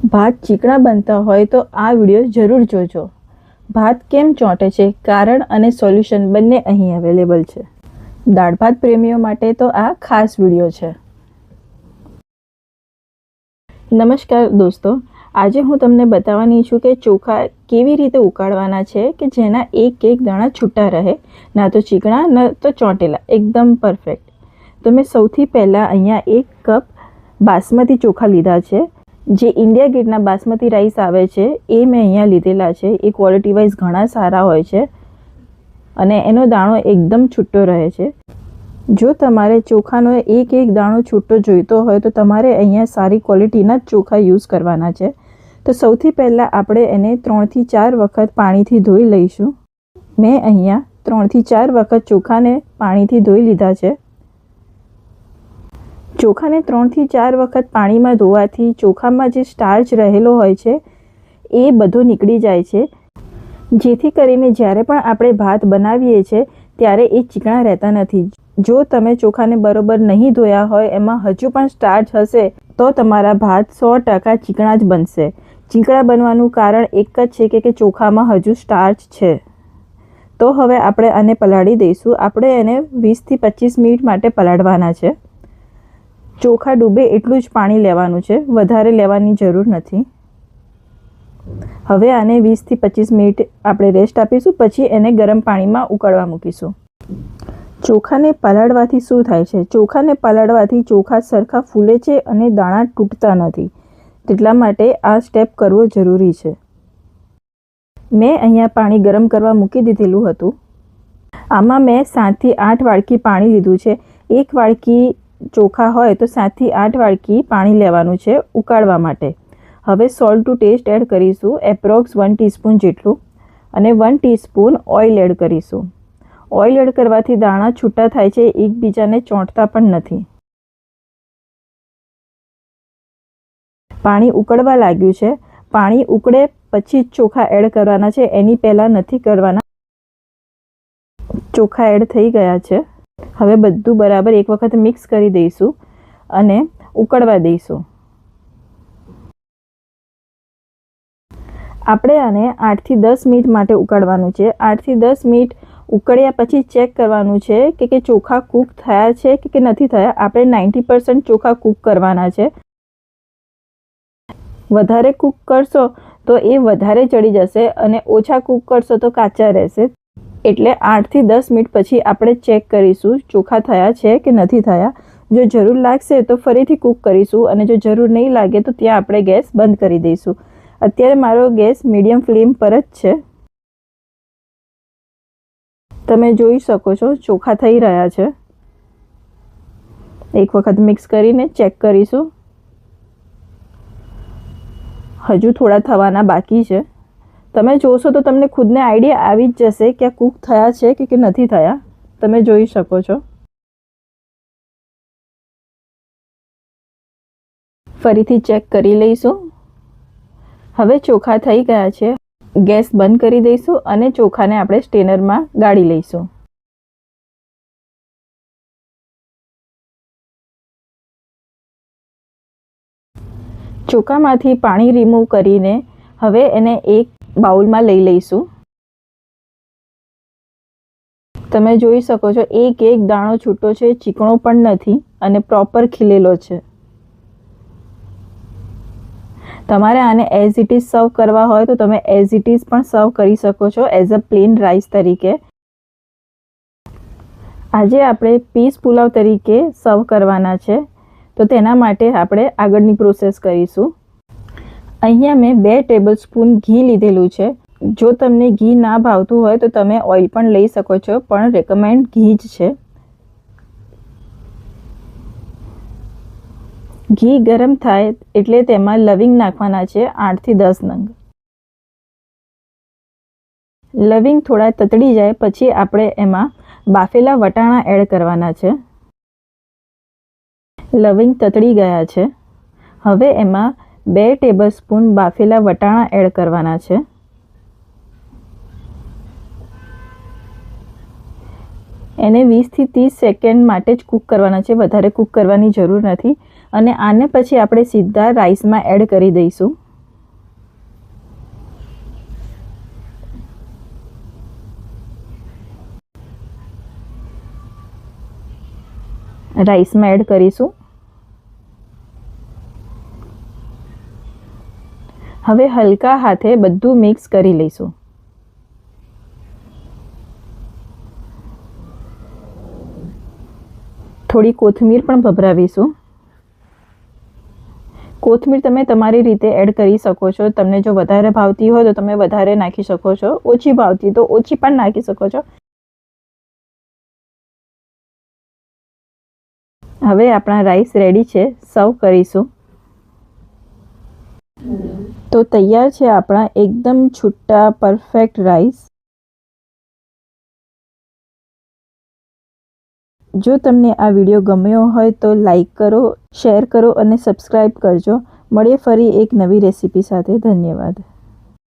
ભાત ચીકણા બનતા હોય તો આ વિડીયો જરૂર જોજો. ભાત કેમ ચોંટે છે, કારણ અને સોલ્યુશન બંને અહીં અવેલેબલ છે. દાળ ભાત પ્રેમીઓ માટે તો આ ખાસ વિડીયો છે. નમસ્કાર દોસ્તો, આજે હું તમને બતાવવાની છું કે ચોખા કેવી રીતે ઉકાળવાના છે કે જેના એક એક દાણા છૂટા રહે, ના તો ચીકણા ના તો ચોંટેલા, એકદમ પરફેક્ટ. તો મેં સૌથી પહેલાં અહીંયા 1 કપ બાસમતી ચોખા લીધા છે. જે ઇન્ડિયા ગેટના બાસમતી રાઈસ આવે છે એ મેં અહીંયા લીધેલા છે. એ ક્વોલિટી વાઇઝ ઘણા સારા હોય છે અને એનો દાણો એકદમ છૂટો રહે છે. જો તમારે ચોખાનો એક એક દાણો છૂટો જોઈતો હોય તો તમારે અહીંયા સારી ક્વોલિટીના જ ચોખા યુઝ કરવાના છે. તો સૌથી પહેલાં આપણે એને 3 થી 4 વખત પાણીથી ધોઈ લઈશું. મેં અહીંયા 3 થી 4 વખત ચોખાને પાણીથી ધોઈ લીધા છે. ચોખાને 3 થી 4 વખત પાણીમાં ધોવાથી ચોખામાં જે સ્ટાર્ચ રહેલો હોય છે એ બધો નીકળી જાય છે, જેથી કરીને જ્યારે પણ આપણે ભાત બનાવીએ છીએ ત્યારે એ ચીકણા રહેતા નથી. જો તમે ચોખાને બરોબર નહીં ધોયા હોય, એમાં હજુ પણ સ્ટાર્ચ હશે તો તમારા ભાત 100% ચીકણા જ બનશે. ચીકણા બનવાનું કારણ એક જ છે કે ચોખામાં હજુ સ્ટાર્ચ છે. તો હવે આપણે આને પલાળી દઈશું. આપણે એને 20 થી 25 મિનિટ માટે પલાળવાના છે. ચોખા ડૂબે એટલું જ પાણી લેવાનું છે, વધારે લેવાની જરૂર નથી. હવે આને 20 થી 25 મિનિટ આપણે રેસ્ટ આપીશું, પછી એને ગરમ પાણીમાં ઉકળવા મૂકીશું. ચોખાને પલાળવાથી શું થાય છે? ચોખાને પલાળવાથી ચોખા સરખા ફૂલે છે અને દાણા તૂટતા નથી. તેટલા માટે આ સ્ટેપ કરવો જરૂરી છે. મેં અહીંયા પાણી ગરમ કરવા મૂકી દીધેલું હતું. આમાં મેં 7 થી 8 વાડકી પાણી લીધું છે. 1 વાડકી ચોખા હોય તો 7 થી 8 વાડકી પાણી લેવાનું છે ઉકાળવા માટે. હવે સોલ્ટ ટુ ટેસ્ટ એડ કરીશું, એપ્રોક્સ 1 ટીસ્પૂન જેટલું, અને 1 ટીસ્પૂન ઓઇલ એડ કરીશું. ઓઇલ એડ કરવાથી દાણા છૂટા થાય છે, એકબીજાને ચોંટતા પણ નથી. પાણી ઉકળવા લાગ્યું છે. પાણી ઉકળે પછી જ ચોખા એડ કરવાના છે, એની પહેલાં નથી કરવાના. ચોખા એડ થઈ ગયા છે. હવે બધું બરાબર એક વખત મિક્સ કરી દઈશું અને ઉકળવા દઈશું. આપણે આને 8 થી 10 મિનિટ માટે ઉકાળવાનું છે. 8 થી 10 મિનિટ ઉકળ્યા પછી ચેક કરવાનું છે કે ચોખા કૂક થયા છે કે નથી થયા. આપણે 90% ચોખા કૂક કરવાના છે. વધારે કૂક કરશો તો એ વધારે ચડી જશે અને ઓછા કૂક કરશો તો કાચા રહેશે. એટલે 8 થી 10 મિનિટ પછી આપણે ચેક કરીશું ચોખા થયા છે કે નથી થયા. જો જરૂર લાગશે તો ફરીથી કૂક કરીશું, અને જો જરૂર નહીં લાગે તો ત્યાં આપણે ગેસ બંધ કરી દઈશું. અત્યારે મારો ગેસ મીડિયમ ફ્લેમ પર જ છે. તમે જોઈ શકો છો ચોખા થઈ રહ્યા છે. એક વખત મિક્સ કરીને ચેક કરીશું. હજુ થોડા થવાના બાકી છે. તમે જોશો તો તમને ખુદને આઈડિયા આવી જ જશે કે આ કૂક થયા છે કે નથી થયા. તમે જોઈ શકો છો. ફરીથી ચેક કરી લઈશું. હવે ચોખા થઈ ગયા છે. ગેસ બંધ કરી દઈશું અને ચોખાને આપણે સ્ટેનરમાં ગાળી લઈશું. ચોખામાંથી પાણી રિમૂવ કરીને હવે એને એક બાઉલમાં લઈ લઈશું. તમે જોઈ શકો છો એક એક દાણો છૂટો છે, ચીકણો પણ નથી અને પ્રોપર ખીલેલો છે. તમારે આને એઝ ઇટ ઇઝ સર્વ કરવા હોય તો તમે એઝ ઇટ ઇઝ પણ સર્વ કરી શકો છો, એઝ અ પ્લેન રાઈસ તરીકે. આજે આપણે પીસ પુલાવ તરીકે સર્વ કરવાના છે, તો તેના માટે આપણે આગળની પ્રોસેસ કરીશું. અહીંયા મેં 2 ટેબલસ્પૂન ઘી લીધેલું છે. જો તમને ઘી ના ભાવતું હોય તો તમે ઓઇલ પણ લઈ શકો છો, પણ રેકમેન્ડ ઘી જ છે. ઘી ગરમ થાય એટલે તેમાં લવિંગ નાખવાના છે 8 થી 10 નંગ. લવિંગ થોડા તતડી જાય પછી આપણે એમાં બાફેલા વટાણા એડ કરવાના છે. લવિંગ તતડી ગયા છે. હવે એમાં 2 ટેબલસ્પૂન બાફેલા વટાણા એડ કરવાના છે. એને 20 થી 30 સેકન્ડ માટે જ કૂક કરવાના છે, વધારે કૂક કરવાની જરૂર નથી. અને આને પછી આપણે સીધા રાઈસમાં એડ કરી દઈશું. રાઈસમાં એડ કરીશું. હવે હલકા હાથે બધું મિક્સ કરી લઈશું. થોડી કોથમીર પણ ભભરાવીશું. કોથમીર તમે તમારી રીતે એડ કરી શકો છો. તમને જો વધારે ભાવતી હોય તો તમે વધારે નાખી શકો છો, ઓછી ભાવતી તો ઓછી પણ નાખી શકો છો. હવે આપણા રાઈસ રેડી છે, સર્વ કરીશું. તો તૈયાર છે આપણા એકદમ છૂટા પરફેક્ટ રાઈસ. જો તમને આ વિડીયો ગમ્યો હોય તો લાઈક કરો, શેર કરો અને સબસ્ક્રાઈબ કરજો. મળીએ ફરી એક નવી રેસીપી સાથે. ધન્યવાદ.